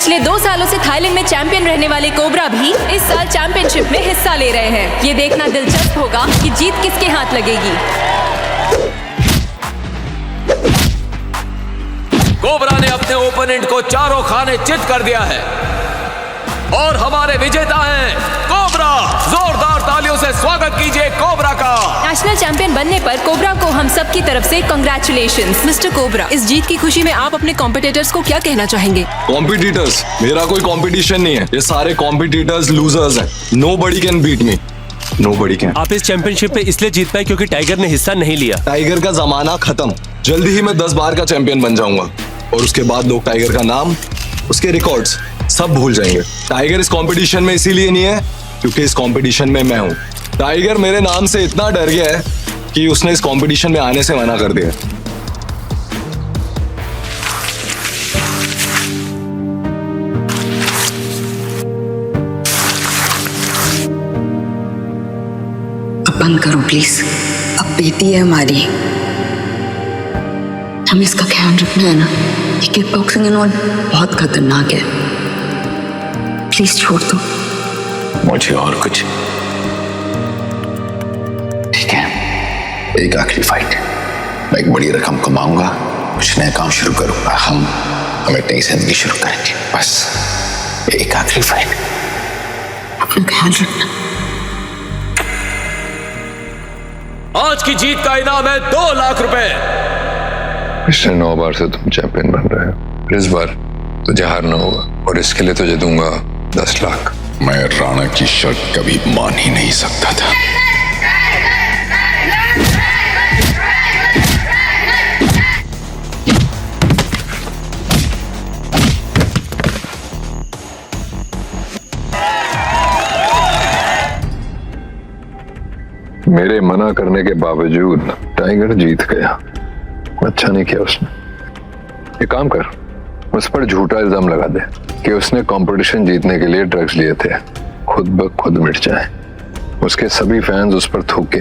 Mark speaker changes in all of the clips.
Speaker 1: पिछले 2 सालों से थाईलैंड में चैंपियन रहने वाले कोबरा भी इस साल चैंपियनशिप में हिस्सा ले रहे हैं। ये देखना दिलचस्प होगा कि जीत किसके हाथ लगेगी।
Speaker 2: कोबरा ने अपने ओपोनेंट को चारों खाने चित कर दिया है और हमारे विजेता हैं कोबरा। जोरदार तालियों से स्वागत कीजिए कोबरा का।
Speaker 1: नेशनल चैंपियन बनने पर कोबरा को हम सब की तरफ से कांग्रेचुलेशंस।
Speaker 3: मिस्टर कोबरा, इस जीत की खुशी में आप अपने कॉम्पिटिटर्स को क्या कहना चाहेंगे?
Speaker 4: कॉम्पिटिटर्स, मेरा कोई कॉम्पिटिशन नहीं है। ये सारे कॉम्पिटिटर्स लूजर्स हैं। Nobody can beat me. Nobody can.
Speaker 5: आप इस चैंपियनशिप में इसलिए जीत पाए क्योंकि टाइगर ने हिस्सा नहीं लिया।
Speaker 4: टाइगर का जमाना खत्म। जल्दी ही मैं 10 बार का चैंपियन बन जाऊंगा और उसके बाद लोग टाइगर का नाम, उसके रिकॉर्ड्स सब भूल जाएंगे। टाइगर इस कंपटीशन में इसीलिए नहीं है क्योंकि इस कंपटीशन में मैं हूं। टाइगर मेरे नाम से इतना डर गया है कि उसने इस कंपटीशन में आने से मना कर दिया।
Speaker 6: अब बंद करो प्लीज। अब बेटी है हमारी, हमें इसका ख्याल रखना है ना। ये किक बॉक्सिंग एंड ऑल बहुत खतरनाक है। प्लीज छोड़ दो
Speaker 7: मुझे। और कुछ ठीक है, एक आखिरी फाइट। मैं एक बड़ी रकम कमाऊंगा, कुछ नया काम शुरू करूंगा। हम एक नई जिंदगी शुरू करेंगे। बस एक आखिरी फाइट।
Speaker 6: अपना ख्याल रखना।
Speaker 2: आज की जीत का इनाम है 2 लाख रुपए।
Speaker 8: पिछले 9 बार से तुम चैंपियन बन रहे हो। इस बार तुझे हारना होगा और इसके लिए तुझे दूंगा 10 लाख।
Speaker 7: मैं राणा की शर्त कभी मान ही नहीं सकता था।
Speaker 8: मेरे मना करने के बावजूद टाइगर जीत गया। अच्छा नहीं किया उसने। ये काम कर, उस पर झूठा इल्जाम लगा दे कि उसने कंपटीशन जीतने के लिए ड्रग्स लिए थे। खुद ब खुद मिट जाए। उसके सभी फैंस उस पर थूके,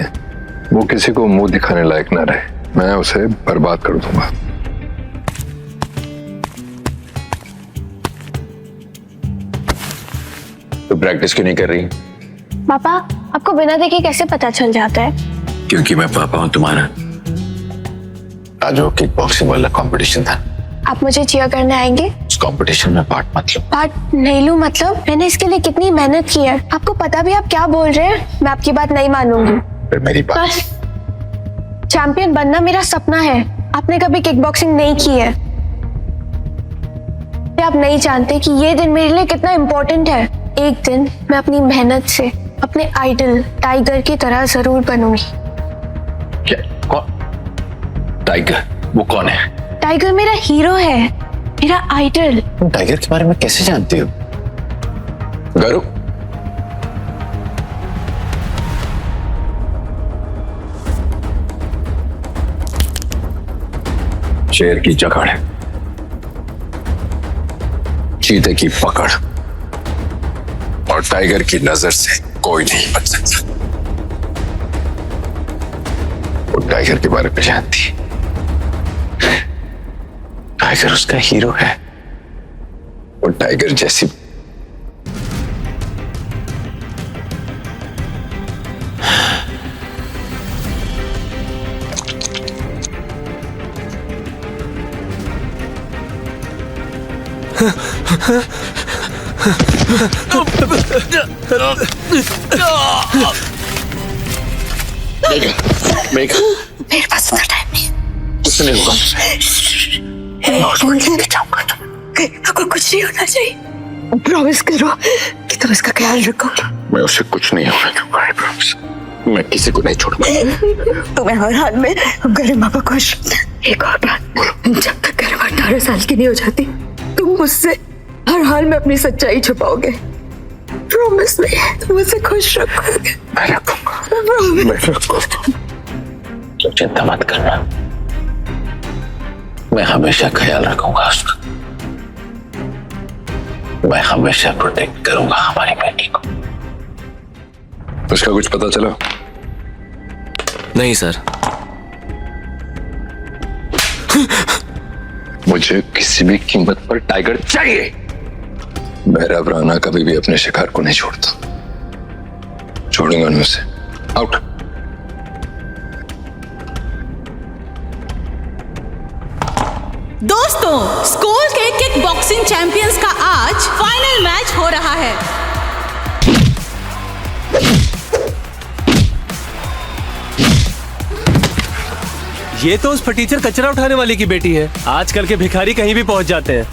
Speaker 8: वो किसी को मुंह दिखाने लायक ना रहे। मैं उसे बर्बाद कर दूंगा।
Speaker 7: तो प्रैक्टिस क्यों नहीं कर रही?
Speaker 9: पापा, आपको बिना देखे कैसे पता चल जाता है?
Speaker 7: क्योंकि मैं पापा हूं तुम्हारा। आज वो किक बॉक्सिंग वाला कंपटीशन था।
Speaker 9: आप मुझे चीयर करने आएंगे?
Speaker 7: उस कंपटीशन में पार्ट मत लो।
Speaker 9: पार्ट नहीं लूं मतलब? मैंने इसके लिए कितनी मेहनत की है। आपको पता भी आप क्या बोल रहे हैं? मैं आपकी बात नहीं मानूंगी।
Speaker 7: फिर मेरी बात।
Speaker 9: बस चैंपियन बनना मेरा सपना है। आपने कभी किक बॉक्सिंग नहीं की है। आप नहीं जानते कि ये दिन मेरे लिए कितना इम्पोर्टेंट है। एक दिन मैं अपनी मेहनत से अपने आइडल टाइगर की तरह जरूर बनूंगी।
Speaker 7: क्या? कौन? टाइगर? वो कौन है?
Speaker 9: टाइगर मेरा हीरो है, मेरा आइडल।
Speaker 7: तुम टाइगर के बारे में कैसे जानती हो? गरु, शेर की जकड़, चीते की पकड़ और टाइगर की नजर से कोई नहीं बच सकता। वो टाइगर के बारे में जानती है। टाइगर उसका हीरो है। वो टाइगर जैसी मेघा,
Speaker 6: मेरे पास इतना टाइम नहीं।
Speaker 7: कुछ नहीं होगा।
Speaker 6: आपको कुछ नहीं होना चाहिए। प्रॉमिस करो कि तुम इसका ख्याल रखोगे।
Speaker 7: मैं उसे कुछ नहीं होने दूंगा। I promise। मैं किसी को नहीं छोड़ूंगा।
Speaker 6: तुम्हें हर हाल में गरिमा को खुश। एक और बात, जब तक गरिमा 18 साल की नहीं हो जाती, तुम मुझसे हर हाल में अपनी सच्चाई छुपाओगे। प्रॉमिस मी, तुम मुझे खुश रखोगे।
Speaker 7: मैं रखूंगा। मैं रखूंगा। तो चिंता मत करना, मैं हमेशा ख्याल रखूंगा उसका। मैं हमेशा प्रोटेक्ट करूंगा हमारी बेटी को।
Speaker 8: उसका कुछ पता चला?
Speaker 5: नहीं सर।
Speaker 8: मुझे किसी भी कीमत पर टाइगर चाहिए। भैरव राणा कभी भी अपने शिकार को नहीं छोड़ता। छोड़ूंगा नहीं उसे। आउट।
Speaker 10: दोस्तों, स्कूल के किक बॉक्सिंग चैंपियंस का आज फाइनल मैच हो रहा है।
Speaker 5: ये तो उस फटीचर कचरा उठाने वाली की बेटी है। आजकल के भिखारी कहीं भी पहुंच जाते हैं।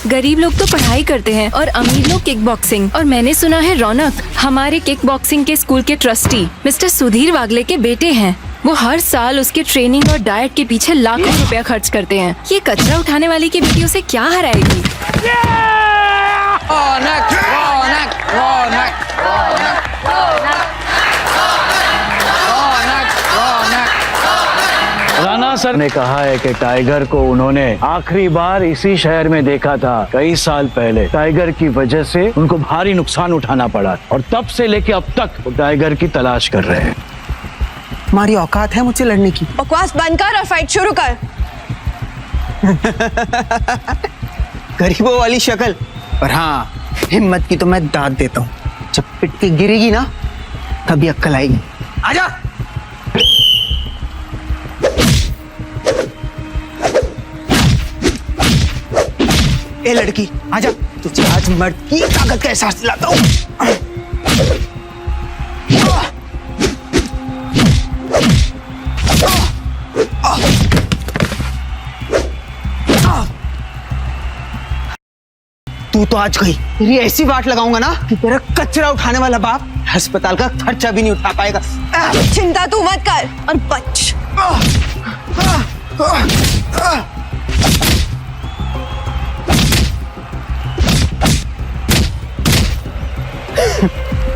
Speaker 1: गरीब लोग तो पढ़ाई करते हैं और अमीर लोग किक बॉक्सिंग। और मैंने सुना है रौनक हमारे किक बॉक्सिंग के स्कूल के ट्रस्टी मिस्टर सुधीर वागले के बेटे हैं। वो हर साल उसके ट्रेनिंग और डाइट के पीछे लाखों रुपया खर्च करते हैं। ये कचरा उठाने वाली की बेटी उसे क्या हराएगी?
Speaker 11: राणा सर ने कहा है कि टाइगर को उन्होंने आखिरी बार इसी शहर में देखा था कई साल पहले। टाइगर की वजह से उनको भारी नुकसान उठाना पड़ा और तब से लेके अब तक वो टाइगर की तलाश कर रहे हैं।
Speaker 12: हमारी औकात है मुझसे लड़ने की।
Speaker 9: बकवास बंद कर और फाइट शुरू कर।
Speaker 12: गरीबों वाली शक्ल, पर हाँ हिम्मत की तो मैं दाद देता हूँ। जब पिट के गिरेगी ना तभी अक्ल आएगी। आजा। ए लड़की आजा, तुझे आज मर्द की ताकत का एहसास दिलाता हूँ। तू तो आज गई, तेरी ऐसी वाट लगाऊंगा ना कि तेरा कचरा उठाने वाला बाप अस्पताल का खर्चा भी नहीं उठा पाएगा।
Speaker 9: चिंता तू मत कर और बच।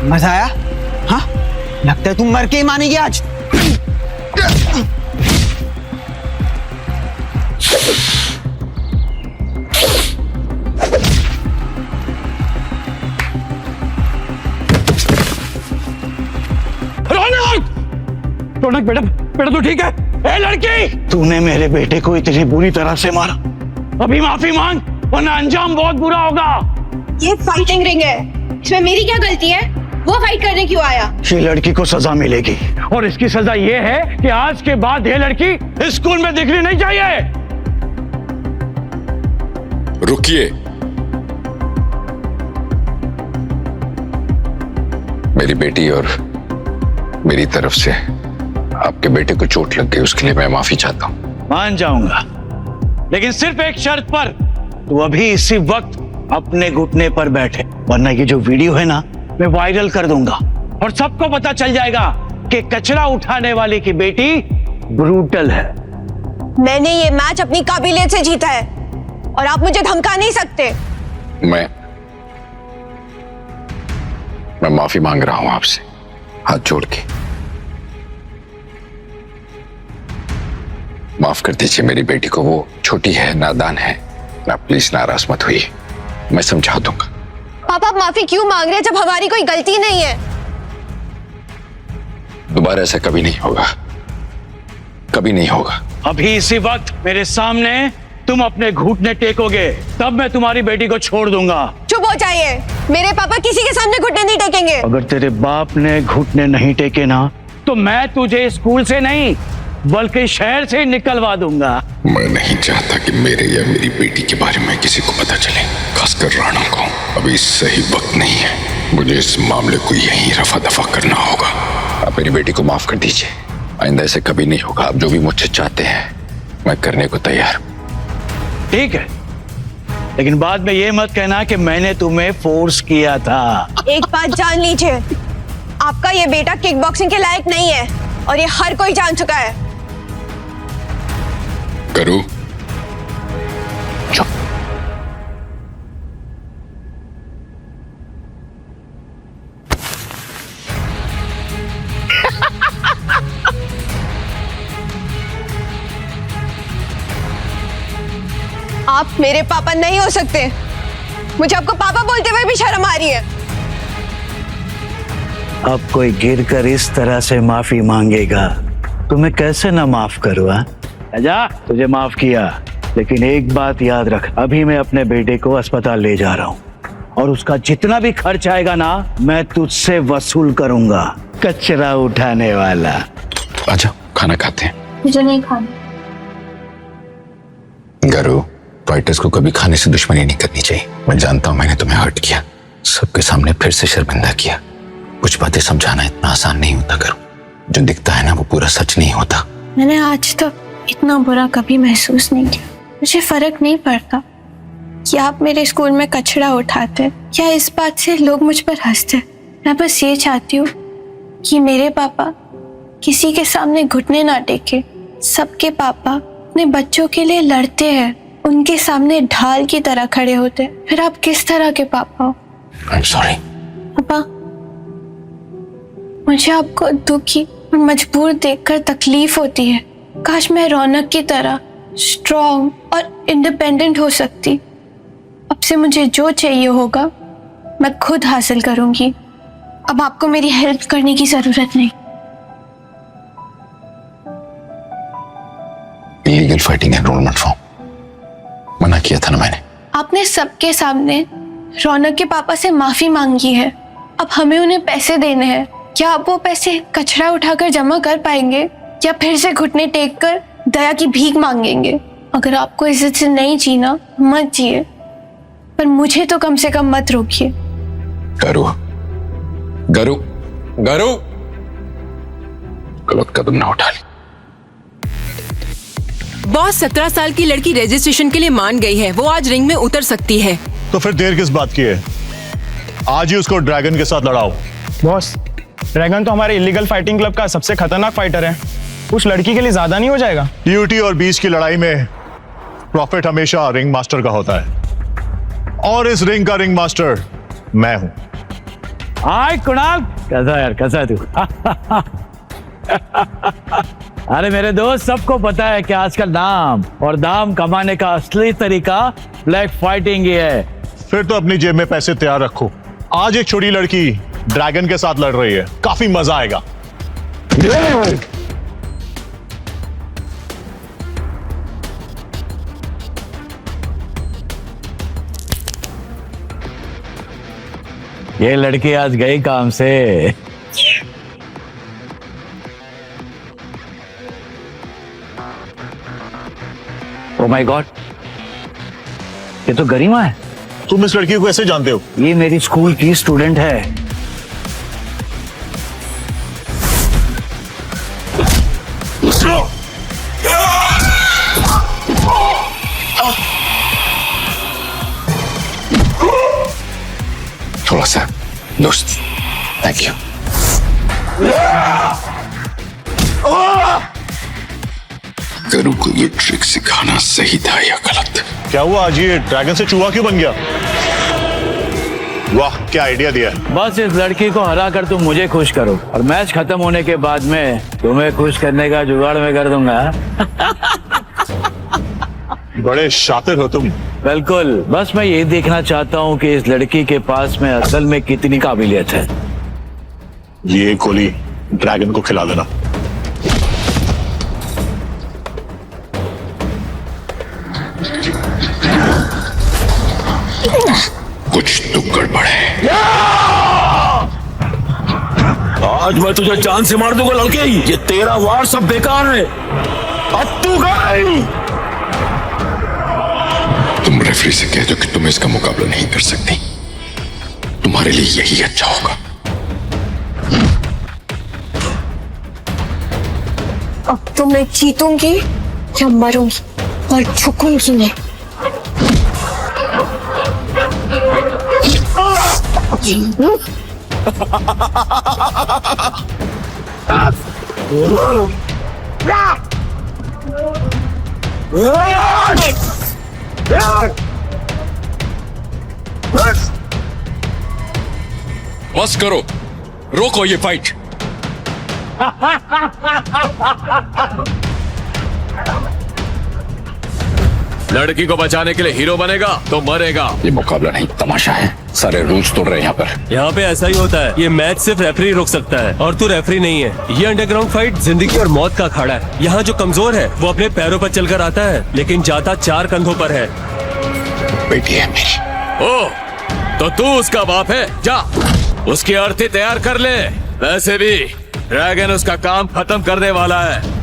Speaker 12: मजा आया? हाँ, लगता है तुम मर के ही मानेगी आज।
Speaker 11: रौनक बेटा, बेटा तू ठीक है? ए लड़की, तूने मेरे बेटे को इतनी बुरी तरह से मारा, अभी माफी मांग वरना अंजाम बहुत बुरा होगा।
Speaker 9: ये फाइटिंग रिंग है, इसमें मेरी क्या गलती है? वो फाइट करने क्यों आया?
Speaker 11: ये लड़की को सजा मिलेगी और इसकी सजा ये है कि आज के बाद ये लड़की स्कूल में दिखनी नहीं चाहिए।
Speaker 7: रुकिए। मेरी बेटी और मेरी तरफ से आपके बेटे को चोट लग गई, उसके लिए मैं माफी चाहता हूं।
Speaker 11: मान जाऊंगा, लेकिन सिर्फ एक शर्त पर। तू अभी इसी वक्त अपने घुटने पर बैठे, वरना ये जो वीडियो है ना मैं वायरल कर दूंगा और सबको पता चल जाएगा कि कचरा उठाने वाले की बेटी ब्रूटल है।
Speaker 9: मैंने ये मैच अपनी काबिलियत से जीता है और आप मुझे धमका नहीं सकते।
Speaker 7: मैं माफी मांग रहा हूं आपसे, हाथ जोड़ के। माफ कर दीजिए मेरी बेटी को, वो छोटी है, नादान है। ना प्लीज नाराज मत होइए, मैं समझा दूंगा।
Speaker 9: पापा माफी क्यों मांग रहे हैं जब हमारी कोई गलती नहीं है?
Speaker 7: दोबारा ऐसा कभी नहीं होगा, कभी नहीं होगा।
Speaker 11: अभी इसी वक्त मेरे सामने तुम अपने घुटने टेकोगे तब मैं तुम्हारी बेटी को छोड़ दूंगा।
Speaker 9: चुप हो जाइए, मेरे पापा किसी के सामने घुटने नहीं टेकेंगे।
Speaker 11: अगर तेरे बाप ने घुटने नहीं टेके ना तो मैं तुझे स्कूल से नहीं बल्कि शहर से निकलवा दूंगा।
Speaker 7: मैं नहीं चाहता कि मेरे या मेरी बेटी के बारे में किसी को पता चले, खासकर राणा को। अभी सही वक्त नहीं है, मुझे इस मामले को यहीं रफा दफा करना होगा। आप मेरी बेटी को माफ कर दीजिए, आइंदा ऐसे कभी नहीं होगा। आप जो भी मुझसे चाहते हैं मैं करने को तैयार हूं।
Speaker 11: ठीक है, लेकिन बाद में ये मत कहना कि मैंने तुम्हें फोर्स किया था।
Speaker 9: एक बात जान लीजिए, आपका ये बेटा किक बॉक्सिंग के लायक नहीं है और ये हर कोई जान चुका है।
Speaker 7: करूं?
Speaker 11: चुप।
Speaker 9: आप मेरे पापा नहीं हो सकते। मुझे आपको पापा बोलते हुए भी शर्म आ रही है।
Speaker 11: अब कोई गिरकर इस तरह से माफी मांगेगा तो मैं कैसे ना माफ करूं? आजा, तुझे माफ किया, लेकिन एक बात याद रख, अभी मैं अपने बेटे को अस्पताल ले जा रहा हूँ और उसका जितना भी खर्च आएगा ना, मैं तुझसे वसूल करूंगा, कचरा उठाने वाला।
Speaker 7: आजा खाना खाते हैं।
Speaker 9: मुझे नहीं खाना।
Speaker 7: गरु, फाइटर्स को कभी खाने से दुश्मनी नहीं करनी चाहिए। मैं जानता हूं मैंने तुम्हें हर्ट किया, सबके सामने फिर से शर्मिंदा किया। कुछ बातें समझाना इतना आसान नहीं होता गरु। जो दिखता है ना वो पूरा सच नहीं होता।
Speaker 9: मैंने आज तक इतना बुरा कभी महसूस नहीं किया। मुझे फर्क नहीं पड़ता कि आप मेरे स्कूल में कचरा उठाते या इस बात से लोग मुझ पर हंसते। मैं बस ये चाहती हूँ कि मेरे पापा किसी के सामने घुटने ना टेके। सबके पापा अपने बच्चों के लिए लड़ते हैं, उनके सामने ढाल की तरह खड़े होते हैं। फिर आप किस तरह के पापा हो?
Speaker 7: I'm sorry।
Speaker 9: पापा, मुझे आपको दुखी और मजबूर देखकर तकलीफ होती है। काश मैं रौनक की तरह स्ट्रॉन्ग और इंडिपेंडेंट हो सकती। अब से मुझे जो चाहिए होगा मैं खुद हासिल करूंगी। अब आपको मेरी हेल्प करने की जरूरत नहीं।
Speaker 7: इलीगल फाइटिंग एनरोलमेंट फॉर्म मना किया था ना मैंने।
Speaker 9: आपने सबके सामने रौनक के पापा से माफी मांगी है। अब हमें उन्हें पैसे देने हैं। क्या आप वो पैसे कचरा उठाकर जमा कर पाएंगे या फिर से घुटने टेक कर दया की भीख मांगेंगे? अगर आपको इज्जत से नहीं जीना मत जिए, पर मुझे तो कम से कम मत रोकिए।
Speaker 7: गरु, गरु, गरु, गलत कदम ना उठा ली।
Speaker 3: बॉस, 17 साल की लड़की रजिस्ट्रेशन के लिए मान गई है। वो आज रिंग में उतर सकती है।
Speaker 13: तो फिर देर किस बात की है? आज ही उसको ड्रैगन के साथ लड़ाओ।
Speaker 14: बॉस, ड्रैगन तो हमारे इलीगल फाइटिंग क्लब का सबसे खतरनाक फाइटर है। उस लड़की के लिए ज्यादा नहीं हो जाएगा?
Speaker 13: यूटी और बीच की लड़ाई में प्रॉफिट हमेशा रिंग मास्टर का होता है, और इस रिंग का रिंग मास्टर मैं हूं।
Speaker 11: हाय कुणाल, कैसा यार, कैसा है तू? अरे मेरे दोस्त, सबको पता है कि आजकल नाम और दाम कमाने का असली तरीका ब्लैक फाइटिंग ही है।
Speaker 13: फिर तो अपनी जेब में पैसे तैयार रखो। आज एक छोटी लड़की ड्रैगन के साथ लड़ रही है, काफी मजा आएगा।
Speaker 11: ये लड़की आज गई काम से। ओह माय गॉड, ये तो गरिमा है।
Speaker 13: तुम इस लड़की को कैसे जानते हो?
Speaker 11: ये मेरी स्कूल की स्टूडेंट है।
Speaker 7: थोड़ा सा दोस्त, थैंक यू। गरु को ये ट्रिक सिखाना सही था या गलत?
Speaker 13: क्या हुआ, आज ये ड्रैगन से चूहा क्यों बन गया? वाह, क्या आइडिया दिया है।
Speaker 11: बस इस लड़की को हरा कर तुम मुझे खुश करो और मैच खत्म होने के बाद में तुम्हें खुश करने का जुगाड़ मैं कर दूंगा।
Speaker 13: बड़े शातिर हो तुम।
Speaker 11: बिल्कुल, बस मैं ये देखना चाहता हूँ कि इस लड़की के पास में असल में कितनी काबिलियत है।
Speaker 13: ये गोली ड्रैगन को खिला देना।
Speaker 7: कुछ तो गड़बड़ है।
Speaker 2: आज मैं तुझे जान से मार दूंगा लड़के। ये तेरा वार सब बेकार है। अब तू गई।
Speaker 7: तुम रेफरी से कह दो कि तुम इसका मुकाबला नहीं कर सकती। तुम्हारे लिए यही अच्छा होगा।
Speaker 9: अब तो मैं जीतूंगी या मरूंगी, और झुकूंगी नहीं।
Speaker 2: बस करो, रोको ये फाइट। लड़की को बचाने के लिए हीरो बनेगा तो मरेगा।
Speaker 7: ये मुकाबला नहीं, तमाशा है। सारे रूल्स तोड़ रहे हैं यहाँ पर।
Speaker 5: यहाँ पे ऐसा ही होता है। ये मैच सिर्फ रेफरी रोक सकता है और तू रेफरी नहीं है। ये अंडरग्राउंड फाइट जिंदगी और मौत का अखाड़ा है। यहाँ जो कमजोर है वो अपने पैरों पर चलकर आता है, लेकिन जाता 4 कंधों पर है।
Speaker 7: बेटी है मेरी।
Speaker 2: ओ, तो तू उसका बाप है। जा उसकी अर्थी तैयार कर ले। वैसे भी ड्रैगन उसका काम खत्म करने वाला है।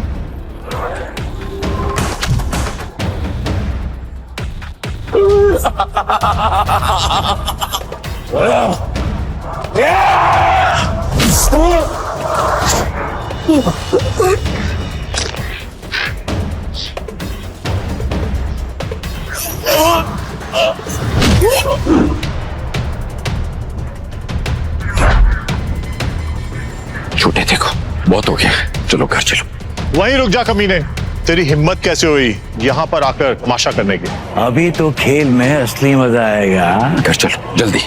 Speaker 7: छूटे देखो, बहुत हो गया, चलो घर चलो।
Speaker 13: वहीं रुक जा कमीने। तेरी हिम्मत कैसे हुई यहाँ पर आकर तमाशा करने की?
Speaker 11: अभी तो खेल में असली मजा आएगा।
Speaker 7: घर चलो जल्दी।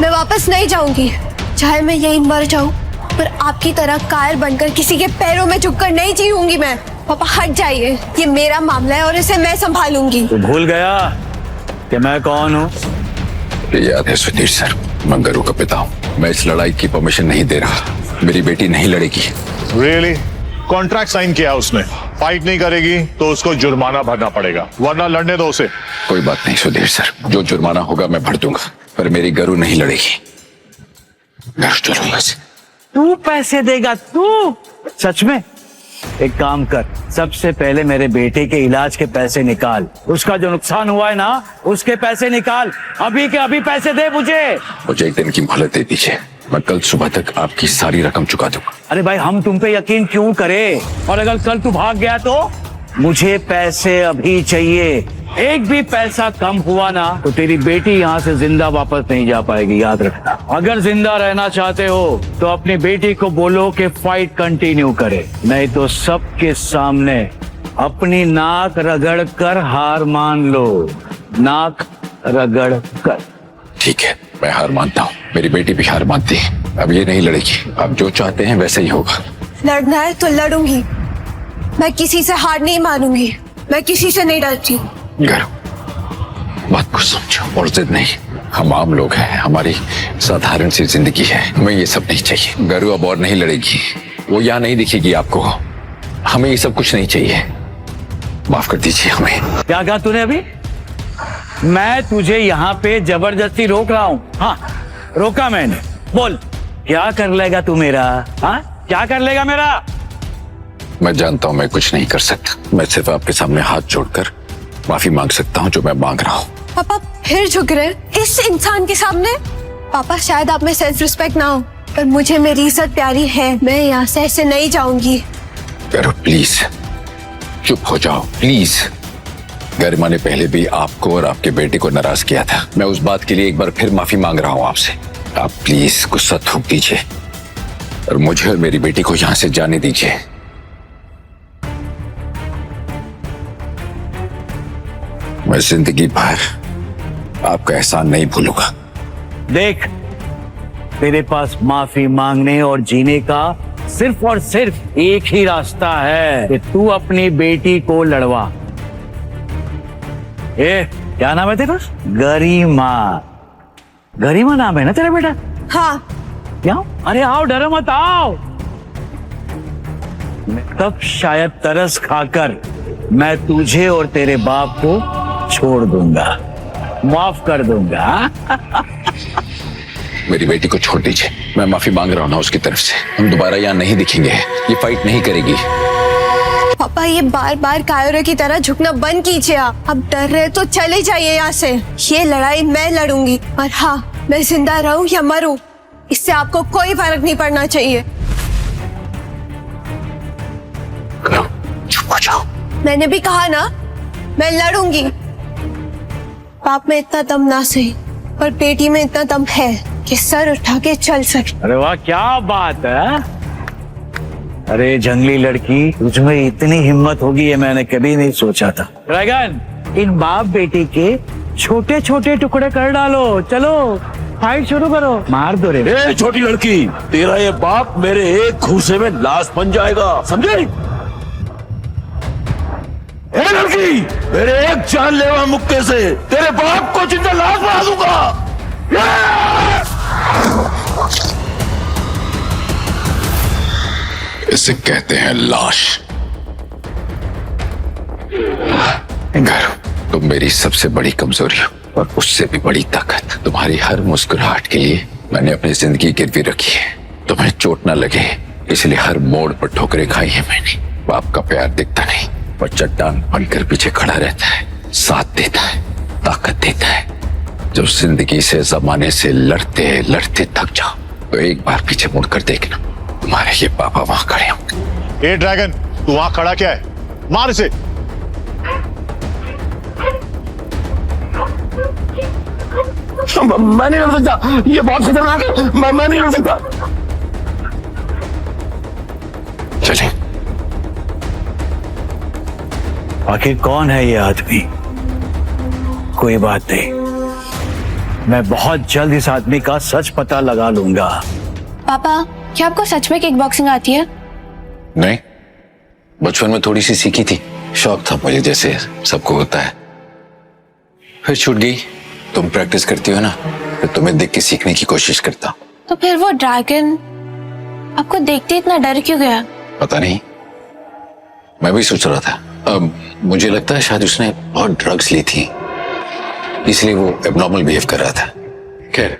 Speaker 9: मैं वापस नहीं जाऊंगी, चाहे मैं यहीं मर जाऊं, पर आपकी तरह कायर बनकर किसी के पैरों में झुककर नहीं जीऊंगी मैं। पापा हट जाइए, ये मेरा मामला है और इसे मैं संभालूंगी।
Speaker 11: तू भूल गया कि मैं कौन हूँ?
Speaker 7: याद है सुधीर सर, मैं गरु का पिता हूँ। मैं इस लड़ाई की परमिशन नहीं दे रहा। मेरी बेटी नहीं लड़ेगी।
Speaker 13: रियली? कॉन्ट्रैक्ट साइन किया उसने। फाइट नहीं करेगी तो उसको जुर्माना भरना पड़ेगा, वरना लड़ने दो उसे।
Speaker 7: कोई बात नहीं सुधीर सर, जो जुर्माना होगा मैं भर दूंगा, पर मेरी गरु नहीं लड़ेगी। घर चलो यहाँ से।
Speaker 11: तू पैसे देगा? तू सच में? एक काम कर, सबसे पहले मेरे बेटे के इलाज के पैसे निकाल। उसका जो नुकसान हुआ है ना, उसके पैसे निकाल। अभी के अभी पैसे दे मुझे।
Speaker 7: मुझे एक दिन की मोहलत दे दीजिए, मैं कल सुबह तक आपकी सारी रकम चुका दूंगा।
Speaker 11: अरे भाई, हम तुम पे यकीन क्यों करें? और अगर कल तू भाग गया तो? मुझे पैसे अभी चाहिए। एक भी पैसा कम हुआ ना तो तेरी बेटी यहाँ से जिंदा वापस नहीं जा पाएगी, याद रखना। अगर जिंदा रहना चाहते हो तो अपनी बेटी को बोलो कि फाइट कंटिन्यू करे, नहीं तो सबके सामने अपनी नाक रगड़ कर हार मान लो। नाक रगड़ कर।
Speaker 7: ठीक है, मैं हार मानता हूँ। मेरी बेटी भी हार मानती है। अब ये नहीं लड़ेगी। आप जो चाहते हैं वैसे ही होगा।
Speaker 9: लड़ना है तो लड़ूंगी, मैं किसी से हार नहीं मानूंगी। मैं किसी से नहीं डरती।
Speaker 7: घर बात को समझो और जिद नहीं। हम आम लोग हैं, हमारी साधारण सी जिंदगी है, हमें ये सब नहीं चाहिए। गरु अब और नहीं लड़ेगी, वो यहाँ नहीं दिखेगी आपको। हमें ये सब कुछ नहीं चाहिए। माफ कर दीजिए हमें।
Speaker 11: क्या कहा तूने अभी? मैं तुझे यहाँ पे जबरदस्ती रोक रहा हूँ? हाँ, रोका मैंने। बोल, क्या कर लेगा तू मेरा? हाँ, क्या कर लेगा मेरा?
Speaker 7: मैं जानता हूँ मैं कुछ नहीं कर सकता। मैं सिर्फ आपके सामने हाथ जोड़कर माफी मांग सकता हूँ, जो मैं मांग रहा हूँ।
Speaker 9: पापा फिर झुक रहे इस इंसान के सामने? पापा शायद आप में सेल्फ रिस्पेक्ट ना हो, पर मुझे मेरी इज्जत प्यारी है। मैं यहाँ से ऐसे नहीं जाऊंगी।
Speaker 7: करो प्लीज, चुप हो जाओ प्लीज। गरिमा ने पहले भी आपको और आपके बेटे को नाराज किया था। मैं उस बात के लिए एक बार फिर माफी मांग रहा हूँ आपसे। आप प्लीज गुस्सा थूक दीजिए और मुझे और मेरी बेटी को यहाँ से जाने दीजिए। मैं जिंदगी भर आपका एहसान नहीं भूलूंगा।
Speaker 11: देख, तेरे पास माफी मांगने और जीने का सिर्फ और सिर्फ एक ही रास्ता है कि तू अपनी बेटी को लड़वा। क्या नाम है तेरा? गरिमा। गरिमा नाम है ना तेरा बेटा?
Speaker 9: हाँ।
Speaker 11: क्या? अरे आओ, डरो मत, आओ। तब शायद तरस खाकर मैं तुझे और तेरे बाप को छोड़ दूंगा, माफ कर दूंगा।
Speaker 7: मेरी बेटी को छोड़ दीजिए। मैं माफी मांग रहा हूँ ना उसकी तरफ से। हम दोबारा यहाँ नहीं दिखेंगे। ये फाइट नहीं करेगी।
Speaker 9: पापा, ये बार बार कायरों की तरह झुकना बंद कीजिए। आप अब डर रहे तो चले जाइए यहाँ से। ये लड़ाई मैं लड़ूंगी, और हाँ, मैं जिंदा रहूं या मरूं, इससे आपको कोई फर्क नहीं पड़ना चाहिए।
Speaker 7: चुप हो जाओ।
Speaker 9: मैंने भी कहा ना, मैं लड़ूंगी। बाप में इतना दम ना सही, पर बेटी में इतना दम है कि सर उठा के चल सके।
Speaker 11: अरे वाह, क्या बात है। अरे जंगली लड़की, तुझमें इतनी हिम्मत होगी ये मैंने कभी नहीं सोचा था। ड्रैगन, इन बाप बेटी के छोटे छोटे टुकड़े कर डालो। चलो फाइट शुरू करो। मार दो रे।
Speaker 2: ए छोटी लड़की, तेरा ये बाप मेरे एक घूसे में लाश बन जाएगा, समझे?
Speaker 15: लड़की, मेरे एक जानलेवा मुक्के से तेरे बाप को जिंदा लाश बना दूंगा।
Speaker 7: इसे कहते हैं लाश। तुम मेरी सबसे बड़ी कमजोरी हो और उससे भी बड़ी ताकत। तुम्हारी हर मुस्कुराहट के लिए मैंने अपनी जिंदगी गिरवी रखी है। तुम्हें चोट न लगे इसलिए हर मोड़ पर ठोकरें खाई है मैंने। बाप का प्यार दिखता नहीं पर चट्टान बनकर पीछे खड़ा रहता है, साथ देता है, ताकत देता है। जब जिंदगी से जमाने से लड़ते लड़ते थक जाओ तो एक बार पीछे मुड़कर देखना, तुम्हारे ये पापा वहां खड़े होंगे।
Speaker 13: ए ड्रैगन, तू वहां खड़ा क्या है? मार इसे।
Speaker 15: मैं नहीं लड़ सकता, ये बहुत खतरनाक है। मैं नहीं लड़ सकता।
Speaker 7: चले।
Speaker 11: आखिर कौन है ये आदमी? कोई बात नहीं, मैं बहुत जल्द इस आदमी का सच पता लगा लूंगा।
Speaker 9: पापा, क्या आपको सच में किक बॉक्सिंग आती है?
Speaker 7: नहीं, बचपन में थोड़ी सी सीखी थी, शौक था मुझे, जैसे सबको होता है। फिर छूट गई। तुम प्रैक्टिस करती हो ना, तो तुम्हें देख के सीखने की कोशिश करता।
Speaker 9: तो फिर वो ड्रैगन आपको देखते इतना डर क्यों गया?
Speaker 7: पता नहीं, मैं भी सोच रहा था। अब मुझे लगता है शायद उसने बहुत ड्रग्स ली थी, इसलिए वो एबनॉर्मल बिहेव कर रहा था। खैर,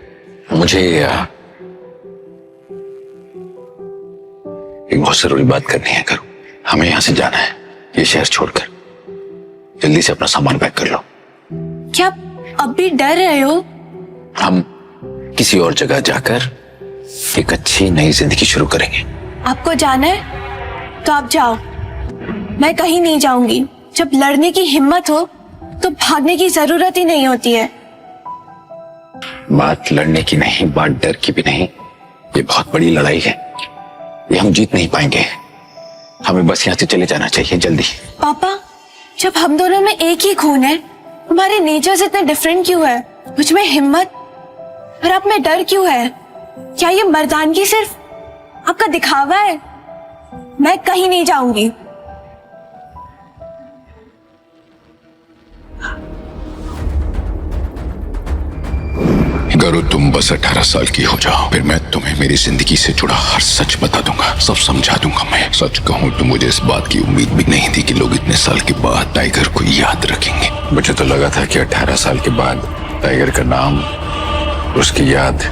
Speaker 7: मुझे एक बहुत जरूरी बात करनी है। करो, हमें यहाँ से जाना है, ये शहर छोड़कर। जल्दी से अपना सामान पैक कर लो।
Speaker 9: क्या आप अब भी डर रहे हो?
Speaker 7: हम किसी और जगह जाकर एक अच्छी नई जिंदगी शुरू करेंगे।
Speaker 9: आपको जाना है तो आप जाओ, मैं कहीं नहीं जाऊंगी। जब लड़ने की हिम्मत हो तो भागने की जरूरत ही नहीं होती है।
Speaker 7: बात लड़ने की नहीं, बात डर की भी नहीं। ये बहुत बड़ी लड़ाई है, ये हम जीत नहीं पाएंगे। हमें बस यहाँ से चले जाना चाहिए जल्दी।
Speaker 9: पापा, जब हम दोनों में एक ही खून है, हमारे नेचर्स इतने डिफरेंट क्यों है? मुझ में हिम्मत और आप में डर क्यों है? क्या ये मर्दानगी सिर्फ आपका दिखावा है? मैं कहीं नहीं जाऊंगी।
Speaker 7: गरु, तुम बस 18 साल की हो जाओ, फिर मैं तुम्हें मेरी जिंदगी से जुड़ा हर सच बता दूंगा, सब समझा दूंगा। मैं सच कहूं तो मुझे इस बात की उम्मीद भी नहीं थी कि लोग इतने साल के बाद टाइगर को याद रखेंगे। मुझे तो लगा था कि 18 साल के बाद टाइगर का नाम, उसकी याद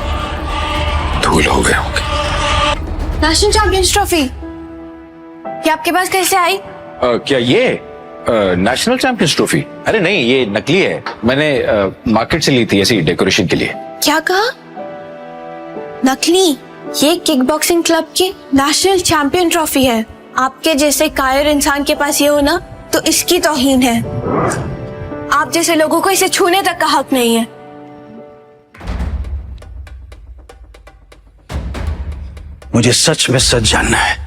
Speaker 7: धूल हो गए होंगे।
Speaker 9: नेशनल चैंपियंस ट्रॉफी ये आपके पास कैसे आई?
Speaker 7: क्या ये नेशनल चैंपियंस ट्रॉफी? अरे नहीं, ये नकली है। मैंने मार्केट से ली थी ऐसी डेकोरेशन के लिए।
Speaker 9: क्या कहा? नकली? ये किक बॉक्सिंग क्लब की नेशनल चैंपियन ट्रॉफी है। आपके जैसे कायर इंसान के पास ये हो ना तो इसकी तौहीन है। आप जैसे लोगों को इसे छूने तक का हक नहीं है।
Speaker 11: मुझे सच में सच जानना है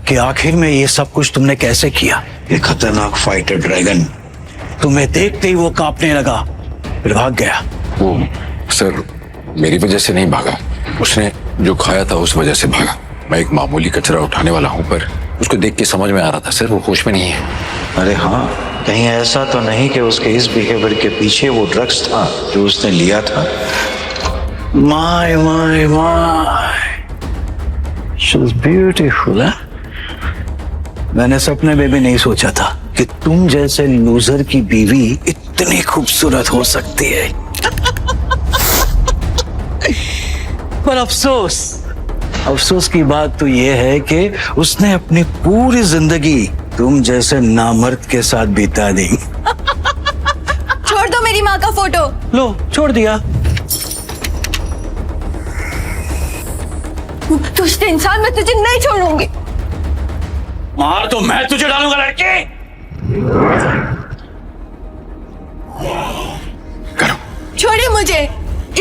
Speaker 11: कि आखिर में ये सब कुछ तुमने कैसे किया। ये खतरनाक फाइटर ड्रैगन, तुम्हें देखते ही वो कांपने लगा, फिर भाग गया।
Speaker 7: वो सर मेरी वजह से नहीं भागा, उसने जो खाया था उस वजह से भागा। मैं एक मामूली कचरा उठाने वाला हूँ, पर उसको देख के समझ में आ रहा था सर वो होश में नहीं है।
Speaker 11: अरे हाँ, कहीं ऐसा तो नहीं कि उसके इस बिहेवियर के पीछे वो ड्रग्स था जो उसने लिया था? My my my, she is beautiful. मैंने सपने में भी नहीं सोचा था कि तुम जैसे लूजर की बीवी इतनी खूबसूरत हो सकती है। पर अफसोस की बात तो यह है कि उसने अपनी पूरी जिंदगी तुम जैसे नामर्द के साथ बिता दी।
Speaker 9: छोड़ दो मेरी माँ का फोटो।
Speaker 11: लो, छोड़ दिया।
Speaker 9: दुष्ट इंसान, मैं तुझे नहीं छोड़ूंगी।
Speaker 11: मार तो मैं तुझे डालूंगा लड़के।
Speaker 9: छोड़िए मुझे।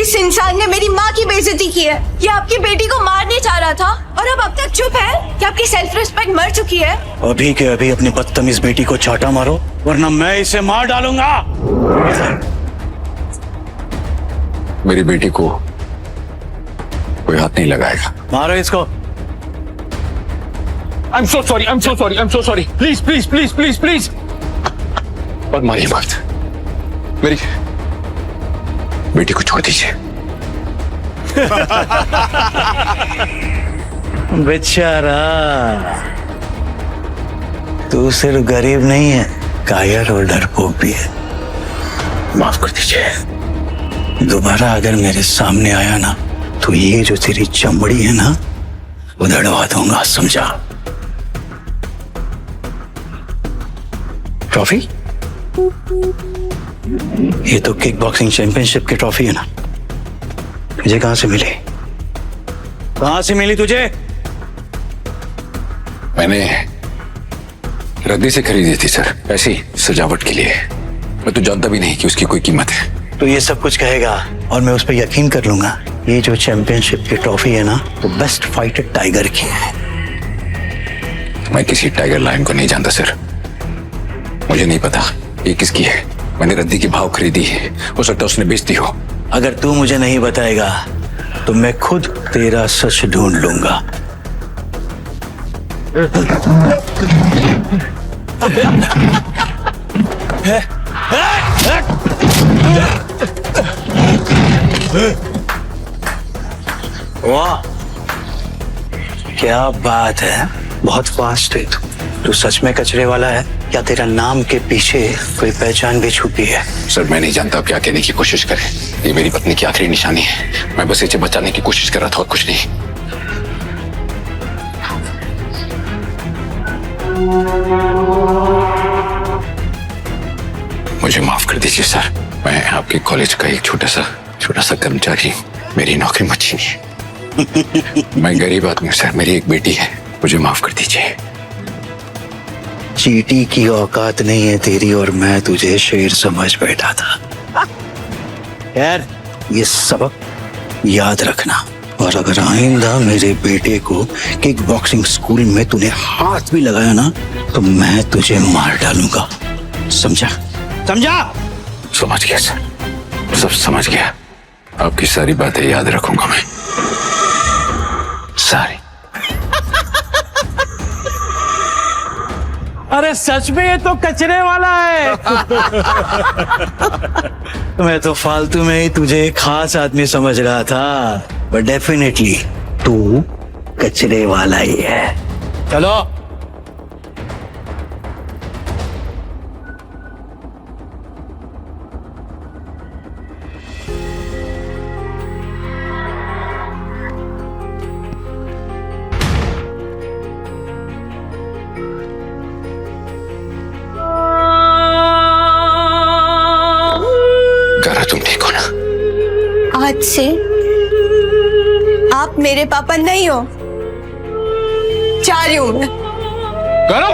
Speaker 9: इस इंसान ने मेरी माँ की बेइज्जती की है। ये आपकी बेटी को मारने चाह रहा था और अब तक चुप है कि आपकी सेल्फ रिस्पेक्ट मर चुकी है।
Speaker 11: अभी के अभी अपनी बदतमीज बेटी को चाटा मारो, वरना मैं इसे मार डालूंगा।
Speaker 7: मेरी बेटी को कोई हाथ नहीं लगाएगा।
Speaker 11: मारो इसको।
Speaker 15: I'm so sorry. Please.
Speaker 7: और मारिए मत। मेरी बेटी को छोड़ दीजिए।
Speaker 11: बेचारा, तू सिर्फ गरीब नहीं है, कायर और डरपोक भी है। माफ कर दीजिए। दोबारा अगर मेरे सामने आया ना तो ये जो तेरी चमड़ी है ना उधड़वा दूंगा, समझा? ट्रॉफी? ये तो किक बॉक्सिंग चैंपियनशिप की ट्रॉफी है ना? तुझे कहां से मिली? कहां से मिली तुझे?
Speaker 7: मैंने रद्दी से खरीदी थी सर, ऐसी सजावट के लिए। मैं तो जानता भी नहीं कि उसकी कोई कीमत है।
Speaker 11: तो ये सब कुछ कहेगा और मैं उस पर यकीन कर लूंगा। ये जो चैंपियनशिप की ट्रॉफी है ना तो बेस्ट फाइटर टाइगर की है।
Speaker 7: मैं किसी टाइगर लायन को नहीं जानता सर। मुझे नहीं पता ये किसकी है। मैंने रद्दी के भाव खरीदी है, हो सकता है उसने बेचती हो।
Speaker 11: अगर तू मुझे नहीं बताएगा तो मैं खुद तेरा सच ढूंढ लूंगा। वाह, क्या बात है, बहुत फास्ट है तू सच में कचरे वाला है या तेरा नाम के पीछे कोई पहचान भी छुपी है?
Speaker 7: सर मैं नहीं जानता, आप क्या कहने की कोशिश करें। ये मेरी पत्नी की आखिरी निशानी है। मैं बस इसे बचाने की कोशिश कर रहा था और कुछ नहीं। मुझे माफ कर दीजिए सर, मैं आपके कॉलेज का एक छोटा सा कर्मचारी। मेरी नौकरी मत छीनिए। मैं गरीब आदमी हूँ सर, मेरी एक बेटी है, मुझे माफ कर दीजिए।
Speaker 11: चींटी की औकात नहीं है तेरी और मैं तुझे शेर समझ बैठा था। यार ये सबक याद रखना, और अगर आइंदा मेरे बेटे को किक बॉक्सिंग स्कूल में तूने हाथ भी लगाया ना तो मैं तुझे मार डालूंगा, समझा?
Speaker 7: समझ गया सर, सब समझ गया। आपकी सारी बातें याद रखूंगा मैं, सारी।
Speaker 11: अरे सच में ये तो कचरे वाला है। मैं तो फालतू में ही तुझे एक खास आदमी समझ रहा था, बट डेफिनेटली तू कचरे वाला ही है। चलो।
Speaker 7: तुम ठीक हो ना?
Speaker 9: आज से आप मेरे पापा नहीं हो, जा रही हूं मैं।
Speaker 7: करो।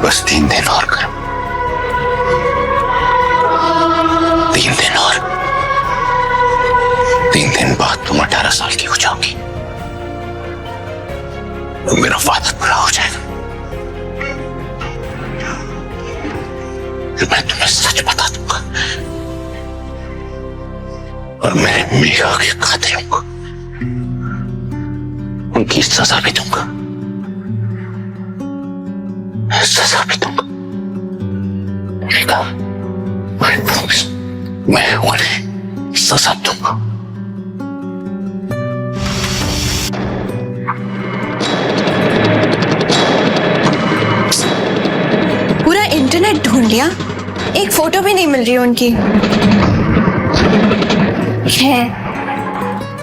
Speaker 7: बस 3 दिन और करो, 3 दिन और। 3 दिन बाद तुम 18 साल की हो जाओगी। मेरा वादा पूरा हो जाएगा। मैं तुम्हें सच बता दूंगा और मेरे मेघा के कातिलों को उनकी सजा भी दूंगा, सजा भी दूंगा। मेघा, मैं उन्हें सजा दूंगा।
Speaker 9: पूरा इंटरनेट ढूंढ लिया, एक फोटो भी नहीं मिल रही उनकी। है,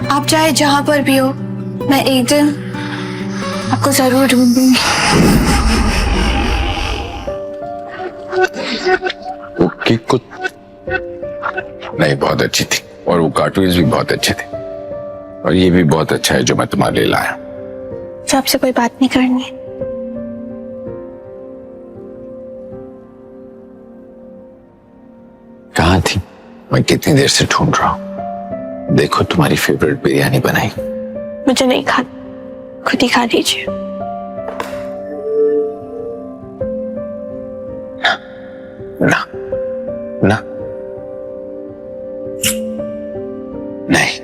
Speaker 9: आप चाहे जहां पर भी हो, मैं एक दिन आपको जरूर ढूंढूंगी।
Speaker 7: वो केक को नहीं, बहुत अच्छी थी और वो कार्टून्स भी बहुत अच्छे थे और ये भी बहुत अच्छा है जो मैं तुम्हारे लिए लाया।
Speaker 9: आपसे कोई बात नहीं करनी।
Speaker 7: कहाँ थी? मैं कितनी देर से ढूंढ रहा हूँ। देखो तुम्हारी फेवरेट बिरयानी बनाई।
Speaker 9: मुझे नहीं खाना, खुद ही खा लीजिए।
Speaker 7: ना ना नहीं,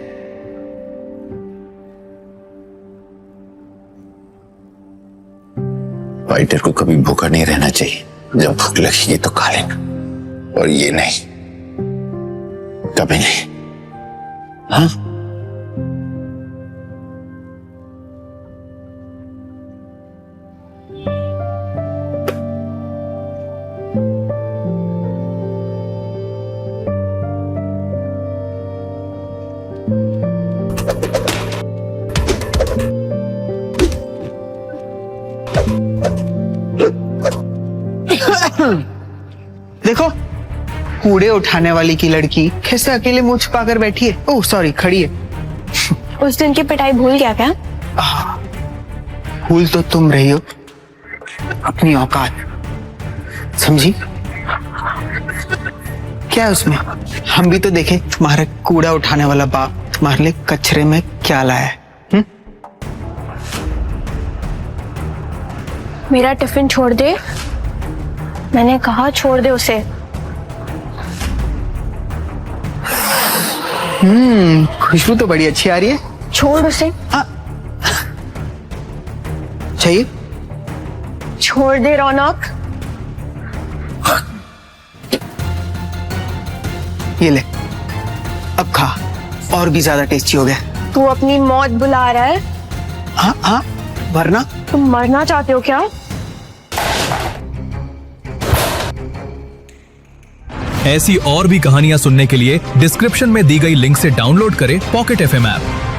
Speaker 7: फाइटर को कभी भूखा नहीं रहना चाहिए। जब भूख लगेगी तो खा लेना, और ये नहीं, कभी नहीं। हाँ?
Speaker 12: देखो, कूड़े उठाने वाली की लड़की कैसे अकेले मुंह छुपाकर बैठी है। ओह सॉरी, खड़ी है।
Speaker 9: उस दिन की पिटाई भूल गया क्या?
Speaker 12: भूल तो तुम रही हो अपनी औकात, समझी? क्या है उसमें? हम भी तो देखे तुम्हारा कूड़ा उठाने वाला बाप तुम्हारे लिए कचरे में क्या लाया है।
Speaker 9: मेरा टिफिन छोड़ दे, मैंने कहा छोड़ दे उसे।
Speaker 12: खुशबू तो बड़ी अच्छी आ रही है।
Speaker 9: छोड़ उसे।
Speaker 12: चाहिए?
Speaker 9: छोड़ दे रौनक।
Speaker 12: ये ले, अब खा, और भी ज्यादा टेस्टी हो गया।
Speaker 9: तू अपनी मौत बुला रहा है?
Speaker 12: हाँ, वरना?
Speaker 9: तुम मरना चाहते हो क्या?
Speaker 16: ऐसी और भी कहानियां सुनने के लिए डिस्क्रिप्शन में दी गई लिंक से डाउनलोड करें पॉकेट FM ऐप।